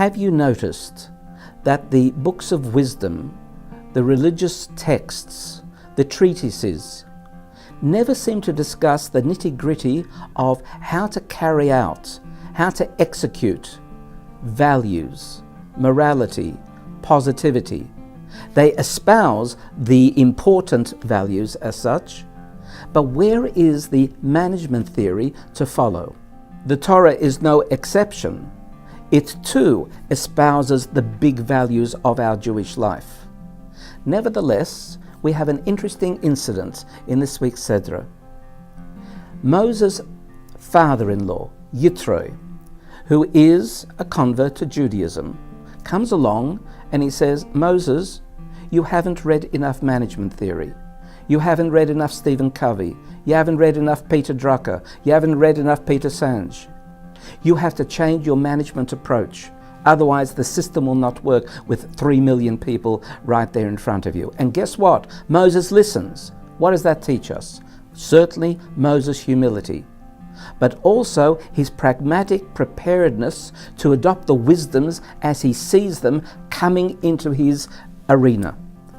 Have you noticed that the books of wisdom, the religious texts, the treatises, never seem to discuss the nitty-gritty of how to carry out, how to execute values, morality, positivity? They espouse the important values as such, but where is the management theory to follow? The Torah is no exception. It too espouses the big values of our Jewish life. Nevertheless, we have an interesting incident in this week's Sedra. Moses' father-in-law, Yitro, who is a convert to Judaism, comes along and he says, Moses, you haven't read enough management theory. You haven't read enough Stephen Covey. You haven't read enough Peter Drucker. You haven't read enough Peter Senge. You have to change your management approach. Otherwise, the system will not work with 3 million people right there in front of you. And guess what? Moses listens. What does that teach us? Certainly Moses' humility, but also his pragmatic preparedness to adopt the wisdoms as he sees them coming into his arena.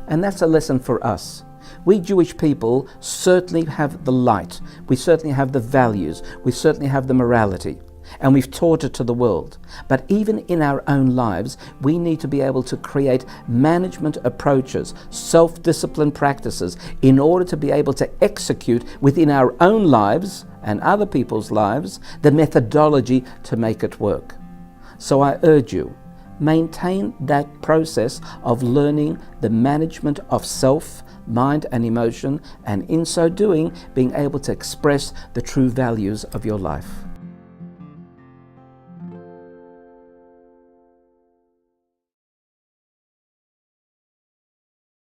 And that's a lesson for us. We Jewish people certainly have the light. We certainly have the values. We certainly have the morality. And we've taught it to the world. But even in our own lives, we need to be able to create management approaches, self-discipline practices, in order to be able to execute within our own lives and other people's lives the methodology to make it work. So I urge you, maintain that process of learning the management of self, mind and emotion, and in so doing, being able to express the true values of your life.